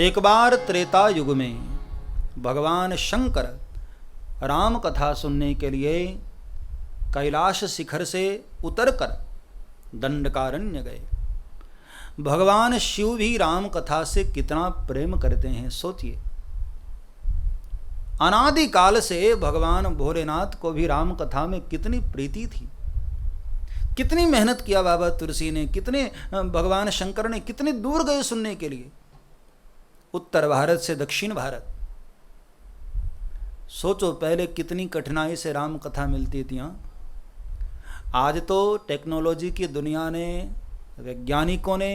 एक बार त्रेता युग में भगवान शंकर राम कथा सुनने के लिए कैलाश शिखर से उतरकर दंडकारण्य गए। भगवान शिव भी राम कथा से कितना प्रेम करते हैं सोचिए। अनादि काल से भगवान भोलेनाथ को भी राम कथा में कितनी प्रीति थी। कितनी मेहनत किया बाबा तुलसी ने, कितने भगवान शंकर ने कितने दूर गए सुनने के लिए, उत्तर भारत से दक्षिण भारत। सोचो पहले कितनी कठिनाई से राम कथा मिलती थी। आज तो टेक्नोलॉजी की दुनिया ने, वैज्ञानिकों ने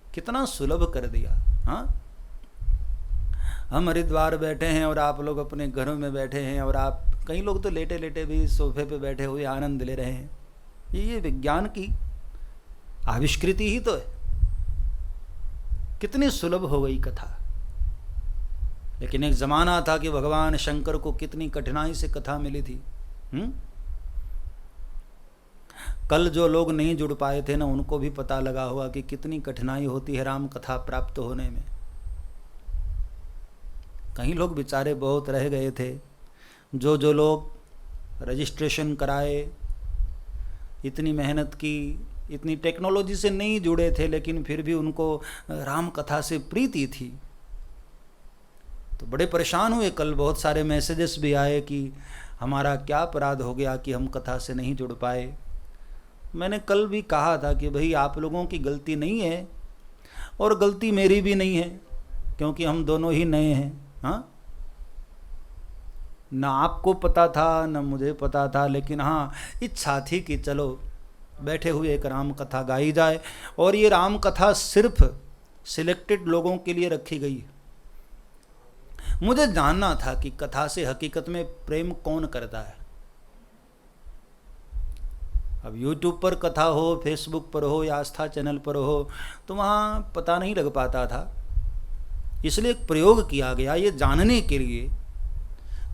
कितना सुलभ कर दिया। हाँ, हम हरिद्वार बैठे हैं और आप लोग अपने घरों में बैठे हैं, और आप कई लोग तो लेटे लेटे भी सोफे पे बैठे हुए आनंद ले रहे हैं। ये विज्ञान की आविष्कृति ही तो है। कितनी सुलभ हो गई कथा। लेकिन एक जमाना था कि भगवान शंकर को कितनी कठिनाई से कथा मिली थी। कल जो लोग नहीं जुड़ पाए थे ना, उनको भी पता लगा होगा कि कितनी कठिनाई होती है राम कथा प्राप्त होने में। कई लोग बेचारे बहुत रह गए थे। जो लोग रजिस्ट्रेशन कराए, इतनी मेहनत की, इतनी टेक्नोलॉजी से नहीं जुड़े थे, लेकिन फिर भी उनको राम कथा से प्रीति थी, तो बड़े परेशान हुए। कल बहुत सारे मैसेजेस भी आए कि हमारा क्या अपराध हो गया कि हम कथा से नहीं जुड़ पाए। मैंने कल भी कहा था कि भाई आप लोगों की गलती नहीं है और गलती मेरी भी नहीं है, क्योंकि हम दोनों ही नए हैं। हाँ, ना आपको पता था ना मुझे पता था, लेकिन हाँ इच्छा थी कि चलो बैठे हुए एक राम कथा गाई जाए। और ये राम कथा सिर्फ सिलेक्टेड लोगों के लिए रखी गई है। मुझे जानना था कि कथा से हकीकत में प्रेम कौन करता है। अब YouTube पर कथा हो, फेसबुक पर हो या आस्था चैनल पर हो, तो वहाँ पता नहीं लग पाता था। इसलिए एक प्रयोग किया गया ये जानने के लिए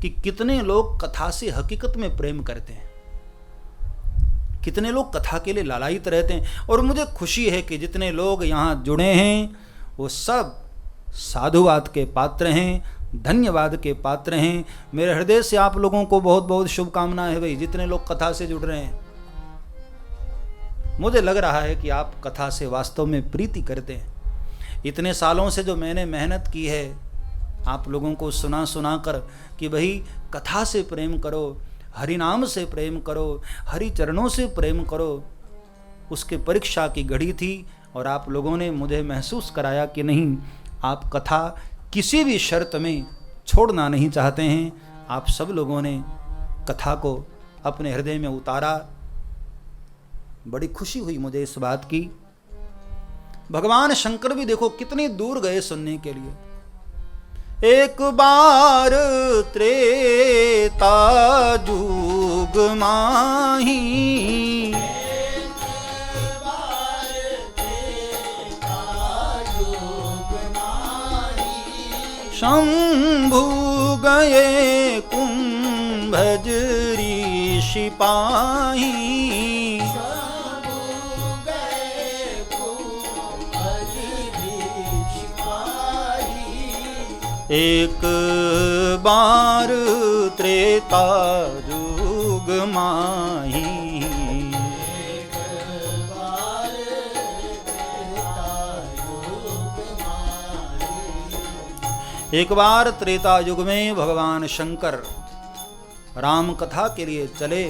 कि कितने लोग कथा से हकीकत में प्रेम करते हैं, कितने लोग कथा के लिए लालायित रहते हैं। और मुझे खुशी है कि जितने लोग यहाँ जुड़े हैं वो सब साधुवाद के पात्र हैं, धन्यवाद के पात्र हैं। मेरे हृदय से आप लोगों को बहुत बहुत शुभकामनाएं है भाई, जितने लोग कथा से जुड़ रहे हैं। मुझे लग रहा है कि आप कथा से वास्तव में प्रीति करते हैं। इतने सालों से जो मैंने मेहनत की है आप लोगों को सुना सुना कर कि भाई कथा से प्रेम करो, हरि नाम से प्रेम करो, हरि चरणों से प्रेम करो, उसके परीक्षा की घड़ी थी। और आप लोगों ने मुझे महसूस कराया कि नहीं, आप कथा किसी भी शर्त में छोड़ना नहीं चाहते हैं। आप सब लोगों ने कथा को अपने हृदय में उतारा। बड़ी खुशी हुई मुझे इस बात की। भगवान शंकर भी देखो कितनी दूर गए सुनने के लिए। एक बार त्रेता जुग माही, शंभु गए कुंभज ऋषि पाही। एक बार त्रेता जुग माही, एक बार त्रेता युग में भगवान शंकर राम कथा के लिए चले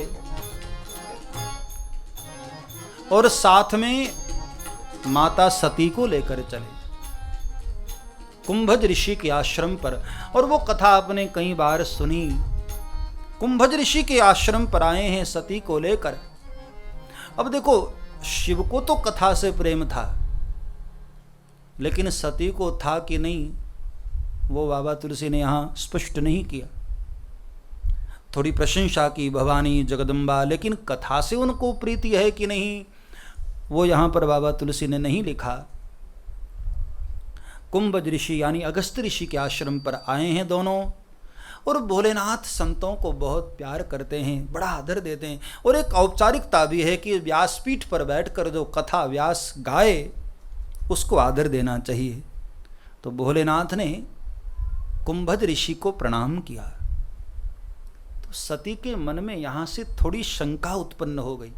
और साथ में माता सती को लेकर चले कुंभज ऋषि के आश्रम पर। और वो कथा आपने कई बार सुनी। कुंभज ऋषि के आश्रम पर आए हैं सती को लेकर। अब देखो, शिव को तो कथा से प्रेम था, लेकिन सती को था कि नहीं, वो बाबा तुलसी ने यहाँ स्पष्ट नहीं किया। थोड़ी प्रशंसा की भवानी जगदम्बा, लेकिन कथा से उनको प्रीति है कि नहीं, वो यहाँ पर बाबा तुलसी ने नहीं लिखा। कुंभज ऋषि यानी अगस्त ऋषि के आश्रम पर आए हैं दोनों। और भोलेनाथ संतों को बहुत प्यार करते हैं, बड़ा आदर देते हैं। और एक औपचारिकता भी है कि व्यासपीठ पर बैठकर जो कथा व्यास गाए उसको आदर देना चाहिए। तो भोलेनाथ ने कुंभज ऋषि को प्रणाम किया। तो सती के मन में यहां से थोड़ी शंका उत्पन्न हो गई।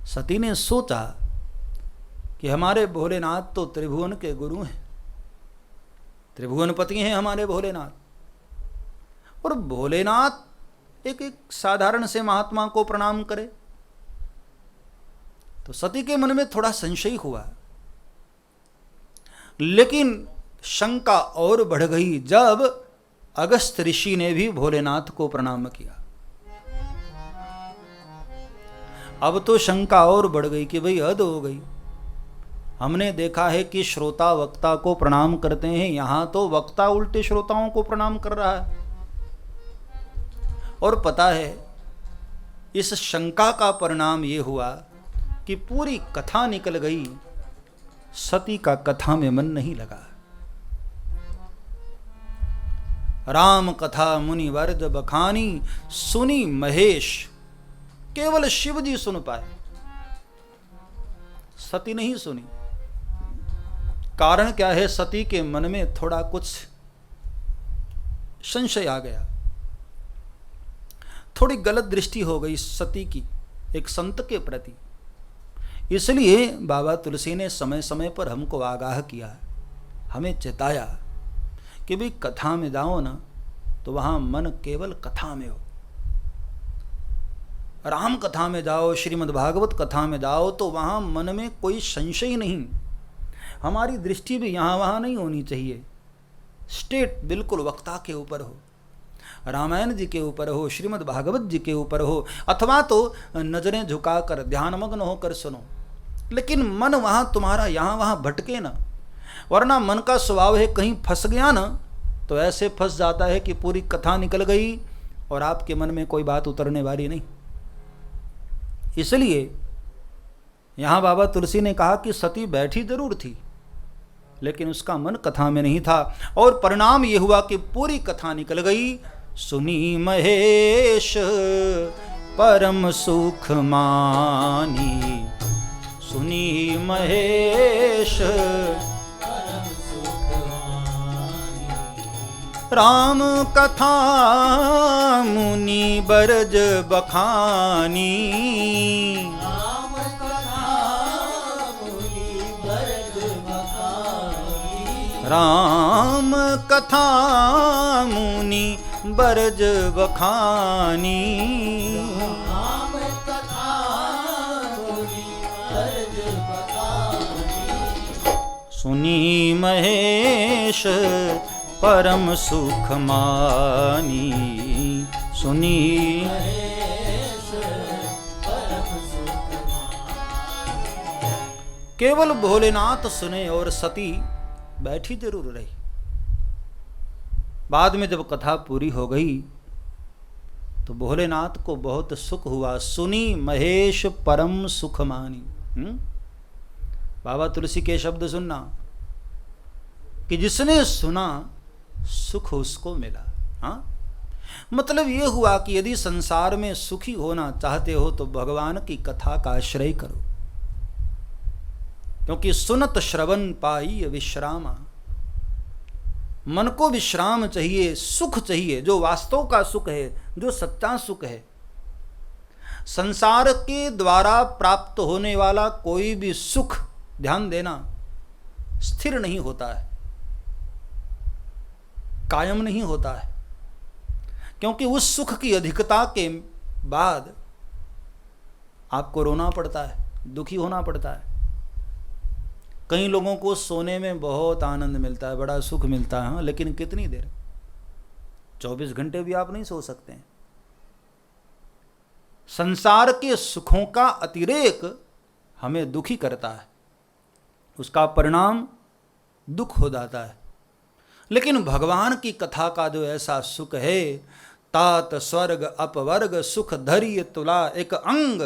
सती ने सोचा कि हमारे भोलेनाथ तो त्रिभुवन के गुरु हैं, त्रिभुवनपति हैं हमारे भोलेनाथ, और भोलेनाथ एक साधारण से महात्मा को प्रणाम करे। तो सती के मन में थोड़ा संशय हुआ, लेकिन शंका और बढ़ गई जब अगस्त्य ऋषि ने भी भोलेनाथ को प्रणाम किया। अब तो शंका और बढ़ गई कि भाई हद हो गई। हमने देखा है कि श्रोता वक्ता को प्रणाम करते हैं, यहां तो वक्ता उल्टे श्रोताओं को प्रणाम कर रहा है। और पता है इस शंका का परिणाम यह हुआ कि पूरी कथा निकल गई, सती का कथा में मन नहीं लगा। राम कथा मुनि वर्ज बखानी, सुनी महेश, केवल शिव जी सुन पाए, सती नहीं सुनी। कारण क्या है? सती के मन में थोड़ा कुछ संशय आ गया, थोड़ी गलत दृष्टि हो गई सती की एक संत के प्रति। इसलिए बाबा तुलसी ने समय समय पर हमको आगाह किया, हमें चेताया कि भाई कथा में जाओ ना तो वहां मन केवल कथा में हो। राम कथा में जाओ, श्रीमद् भागवत कथा में जाओ तो वहां मन में कोई संशय नहीं, हमारी दृष्टि भी यहाँ वहाँ नहीं होनी चाहिए। स्टेट बिल्कुल वक्ता के ऊपर हो, रामायण जी के ऊपर हो, श्रीमद् भागवत जी के ऊपर हो, अथवा तो नजरें झुकाकर ध्यानमग्न होकर सुनो, लेकिन मन वहाँ तुम्हारा यहाँ वहाँ भटके ना। वरना मन का स्वभाव है कहीं फंस गया ना तो ऐसे फंस जाता है कि पूरी कथा निकल गई और आपके मन में कोई बात उतरने वाली नहीं। इसलिए यहाँ बाबा तुलसी ने कहा कि सती बैठी जरूर थी लेकिन उसका मन कथा में नहीं था, और परिणाम ये हुआ कि पूरी कथा निकल गई। सुनी महेश परम सुख मानी, सुनी महेश परम सुख मानी, राम कथा मुनि बरज बखानी, राम कथा मुनि बरज बखानी, राम कथा मुनि बरज बखानी, सुनी महेश परम सुख मानी, सुनी महेश परम सुख मानी। केवल भोलेनाथ सुने और सती बैठी जरूर रही। बाद में जब कथा पूरी हो गई तो भोलेनाथ को बहुत सुख हुआ। सुनी महेश परम सुख मानी। बाबा तुलसी के शब्द सुनना कि जिसने सुना सुख उसको मिला। हाँ, मतलब यह हुआ कि यदि संसार में सुखी होना चाहते हो तो भगवान की कथा का आश्रय करो, क्योंकि सुनत श्रवण पाई विश्रामा। मन को विश्राम चाहिए, सुख चाहिए, जो वास्तव का सुख है, जो सच्चा सुख है। संसार के द्वारा प्राप्त होने वाला कोई भी सुख, ध्यान देना, स्थिर नहीं होता है, कायम नहीं होता है, क्योंकि उस सुख की अधिकता के बाद आपको रोना पड़ता है, दुखी होना पड़ता है। कई लोगों को सोने में बहुत आनंद मिलता है, बड़ा सुख मिलता है, लेकिन कितनी देर? 24 घंटे भी आप नहीं सो सकते हैं। संसार के सुखों का अतिरेक हमें दुखी करता है, उसका परिणाम दुख हो जाता है। लेकिन भगवान की कथा का जो ऐसा सुख है, तात स्वर्ग अपवर्ग सुख धैर्य तुला एक अंग,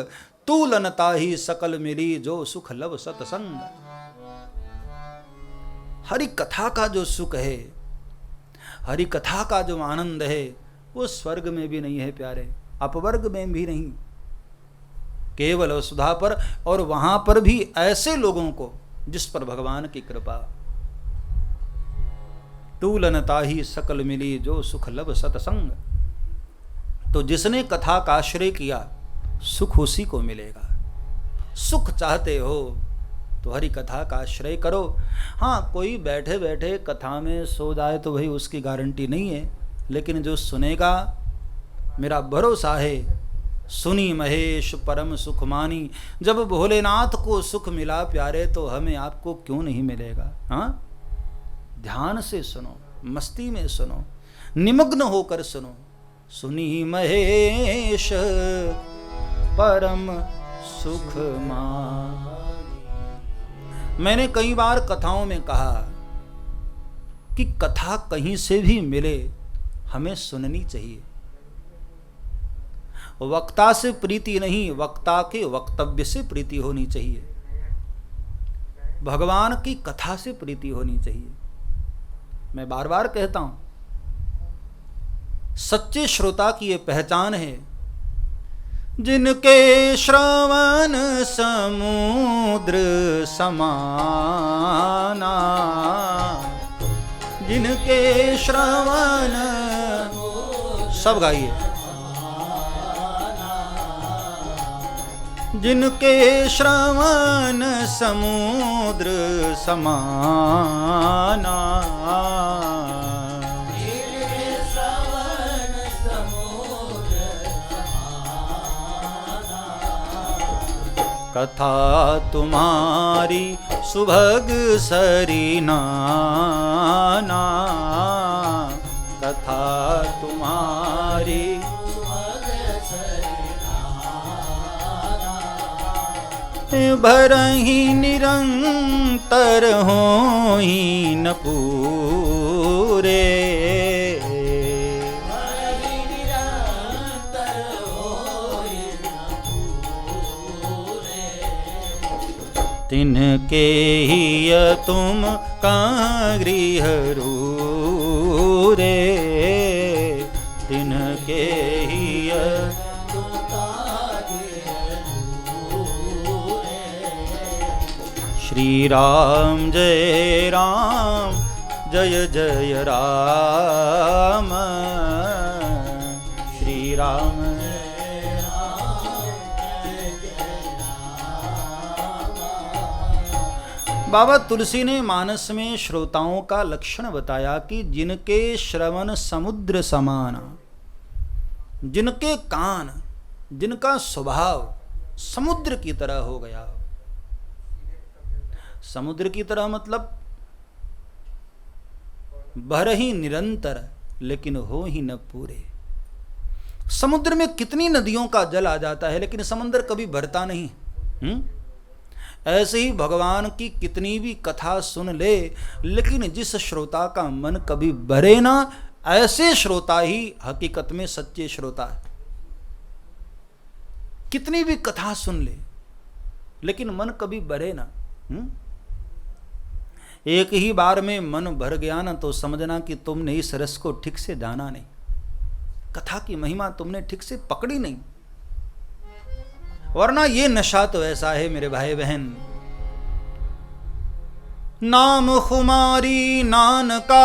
तूलनता ही सकल मिली जो सुख लव सतसंग। हरि कथा का जो सुख है, हरि कथा का जो आनंद है, वो स्वर्ग में भी नहीं है प्यारे, अपवर्ग में भी नहीं, केवल वसुधा पर, और वहां पर भी ऐसे लोगों को जिस पर भगवान की कृपा। तूलनता ही सकल मिली जो सुख लब सतसंग। तो जिसने कथा का आश्रय किया सुख उसी को मिलेगा। सुख चाहते हो तो हरि कथा का आश्रय करो। हाँ, कोई बैठे बैठे कथा में सो जाए तो भाई उसकी गारंटी नहीं है, लेकिन जो सुनेगा, मेरा भरोसा है, सुनी महेश परम सुख मानी। जब भोलेनाथ को सुख मिला प्यारे तो हमें आपको क्यों नहीं मिलेगा। हाँ, ध्यान से सुनो, मस्ती में सुनो, निमग्न होकर सुनो। सुनी महेश परम सुख मानी। मैंने कई बार कथाओं में कहा कि कथा कहीं से भी मिले हमें सुननी चाहिए। वक्ता से प्रीति नहीं, वक्ता के वक्तव्य से प्रीति होनी चाहिए। भगवान की कथा से प्रीति होनी चाहिए। मैं बार बार कहता हूं, सच्चे श्रोता की ये पहचान है, जिनके श्रवण समुद्र समाना, जिनके श्रवण, सब गाइए, जिनके श्रवण समुद्र समाना, कथा तुम्हारी सुभग सरीनाना, कथा तुम्हारी भरहि निरंतर होई न पूरे, तिनके ही तुम का गृह रे, तिनके ही श्री राम जय राम जय जय राम, श्री राम बाबा तुलसी ने मानस में श्रोताओं का लक्षण बताया कि जिनके श्रवण समुद्र समाना, जिनके कान, जिनका स्वभाव समुद्र की तरह हो गया। समुद्र की तरह मतलब भर ही निरंतर लेकिन हो ही न पूरे। समुद्र में कितनी नदियों का जल आ जाता है लेकिन समंदर कभी भरता नहीं। ऐसे ही भगवान की कितनी भी कथा सुन ले लेकिन जिस श्रोता का मन कभी भरे ना, ऐसे श्रोता ही हकीकत में सच्चे श्रोता है। कितनी भी कथा सुन ले लेकिन मन कभी भरे ना, एक ही बार में मन भर गया ना तो समझना कि तुमने इस रस को ठीक से जाना नहीं, कथा की महिमा तुमने ठीक से पकड़ी नहीं। वरना ये नशा तो ऐसा है मेरे भाई बहन, नाम खुमारी नानका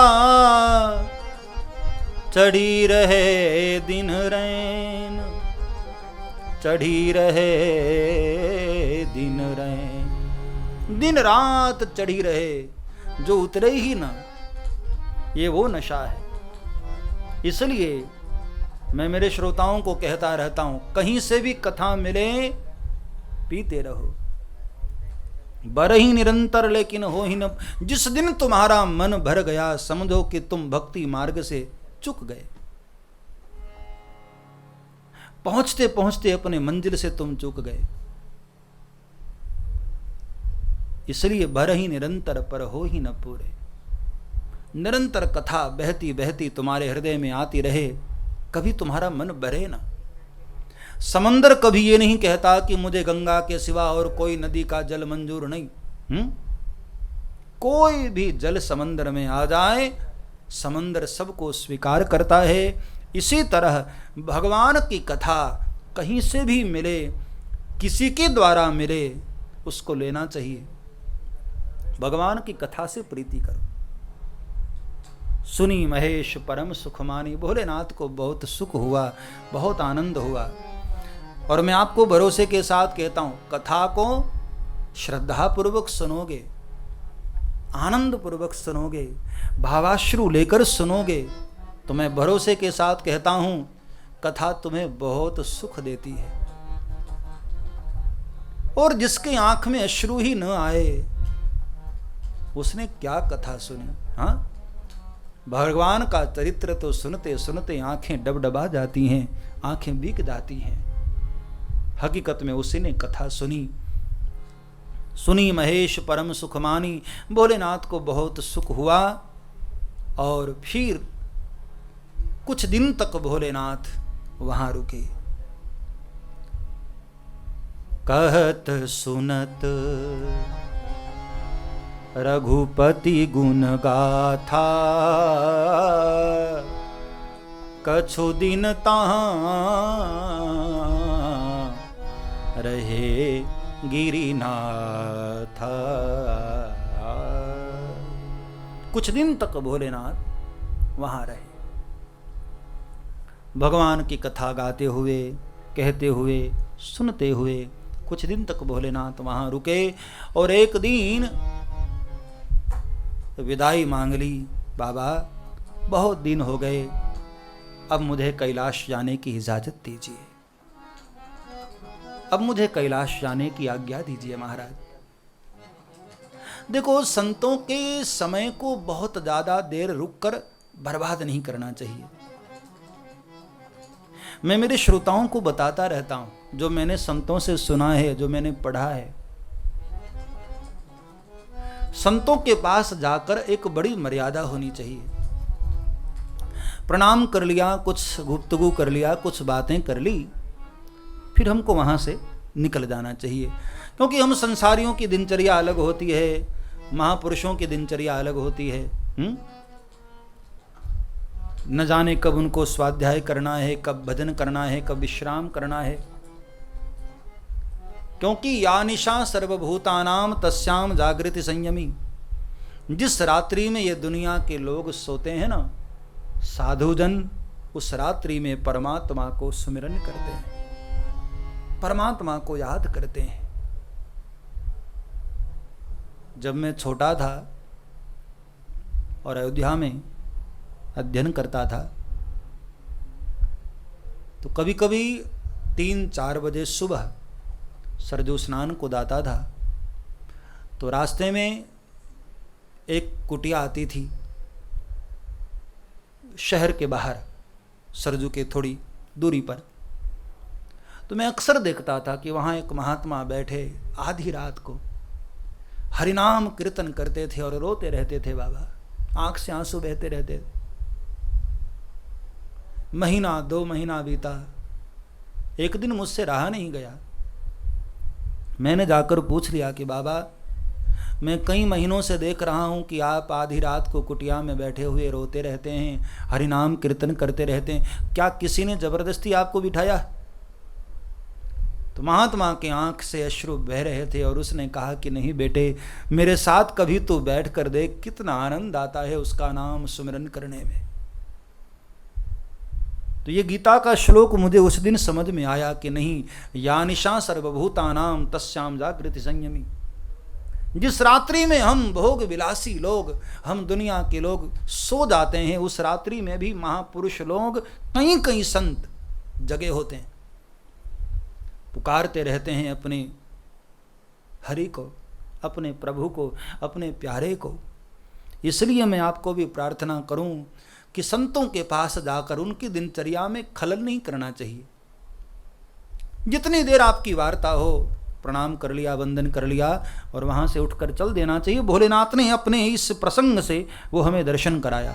चढ़ी रहे दिन रैन, चढ़ी रहे दिन रैन, दिन रात चढ़ी रहे जो उतरे ही ना, ये वो नशा है। इसलिए मैं मेरे श्रोताओं को कहता रहता हूं, कहीं से भी कथा मिले पीते रहो, बरही निरंतर लेकिन हो ही न। जिस दिन तुम्हारा मन भर गया समझो कि तुम भक्ति मार्ग से चुक गए, पहुंचते पहुंचते अपने मंजिल से तुम चूक गए। इसलिए बरही निरंतर पर हो ही न पूरे। निरंतर कथा बहती बहती तुम्हारे हृदय में आती रहे, कभी तुम्हारा मन भरे ना। समंदर कभी ये नहीं कहता कि मुझे गंगा के सिवा और कोई नदी का जल मंजूर नहीं। कोई भी जल समंदर में आ जाए, समंदर सबको स्वीकार करता है। इसी तरह भगवान की कथा कहीं से भी मिले, किसी के द्वारा मिले, उसको लेना चाहिए। भगवान की कथा से प्रीति करो, सुनी महेश परम सुख मानी। भोलेनाथ को बहुत सुख हुआ, बहुत आनंद हुआ। और मैं आपको भरोसे के साथ कहता हूं, कथा को श्रद्धा पूर्वक सुनोगे, आनंद पूर्वक सुनोगे, भावाश्रु लेकर सुनोगे, तो मैं भरोसे के साथ कहता हूं कथा तुम्हें बहुत सुख देती है। और जिसके आंख में अश्रु ही न आए उसने क्या कथा सुनी। हाँ, भगवान का चरित्र तो सुनते सुनते आंखें डबडबा जाती हैं, आंखें भीग जाती हैं। हकीकत में उसी ने कथा सुनी। सुनी महेश परम सुख मानी। भोलेनाथ को बहुत सुख हुआ। और फिर कुछ दिन तक भोलेनाथ वहां रुके। कहत सुनत रघुपति गुण गाथा, कछु दिन तहाँ रहे गिरिनाथ। कुछ दिन तक भोलेनाथ वहां रहे, भगवान की कथा गाते हुए, कहते हुए, सुनते हुए कुछ दिन तक भोलेनाथ वहां रुके। और एक दिन विदाई मांग ली, बाबा बहुत दिन हो गए, अब मुझे कैलाश जाने की इजाजत दीजिए, अब मुझे कैलाश जाने की आज्ञा दीजिए महाराज। देखो, संतों के समय को बहुत ज्यादा देर रुककर बर्बाद नहीं करना चाहिए। मैं मेरे श्रोताओं को बताता रहता हूं, जो मैंने संतों से सुना है, जो मैंने पढ़ा है। संतों के पास जाकर एक बड़ी मर्यादा होनी चाहिए। प्रणाम कर लिया, कुछ गुफ्तगू कर लिया, कुछ बातें कर ली, फिर हमको वहां से निकल जाना चाहिए। क्योंकि हम संसारियों की दिनचर्या अलग होती है, महापुरुषों की दिनचर्या अलग होती है। न जाने कब उनको स्वाध्याय करना है, कब भजन करना है, कब विश्राम करना है। क्योंकि या निशा सर्वभूतानाम तस्याम जागृति संयमी। जिस रात्रि में ये दुनिया के लोग सोते हैं ना, साधुजन उस रात्रि में परमात्मा को सुमिरन करते हैं, परमात्मा को याद करते हैं। जब मैं छोटा था और अयोध्या में अध्ययन करता था, तो कभी कभी 3-4 बजे सुबह सरजू स्नान को जाता था, तो रास्ते में एक कुटिया आती थी शहर के बाहर, सरजू के थोड़ी दूरी पर। तो मैं अक्सर देखता था कि वहाँ एक महात्मा बैठे आधी रात को हरिनाम कीर्तन करते थे और रोते रहते थे बाबा, आंख से आंसू बहते रहते। महीना 2 महीना बीता, एक दिन मुझसे रहा नहीं गया। मैंने जाकर पूछ लिया कि बाबा, मैं कई महीनों से देख रहा हूं कि आप आधी रात को कुटिया में बैठे हुए रोते रहते हैं, हरिनाम कीर्तन करते रहते हैं, क्या किसी ने जबरदस्ती आपको बिठाया? तो महात्मा के आंख से अश्रु बह रहे थे और उसने कहा कि नहीं बेटे, मेरे साथ कभी तो बैठ कर देख, कितना आनंद आता है उसका नाम सुमिरन करने में। तो ये गीता का श्लोक मुझे उस दिन समझ में आया कि नहीं, या निशा सर्वभूतानाम तस्याम जागृति संयमी। जिस रात्रि में हम भोग विलासी लोग, हम दुनिया के लोग सो जाते हैं, उस रात्रि में भी महापुरुष लोग, कई कई संत जगे होते हैं, पुकारते रहते हैं अपने हरि को, अपने प्रभु को, अपने प्यारे को। इसलिए मैं आपको भी प्रार्थना करूं कि संतों के पास जाकर उनकी दिनचर्या में खलल नहीं करना चाहिए। जितनी देर आपकी वार्ता हो, प्रणाम कर लिया, वंदन कर लिया और वहां से उठकर चल देना चाहिए। भोलेनाथ ने अपने इस प्रसंग से वो हमें दर्शन कराया।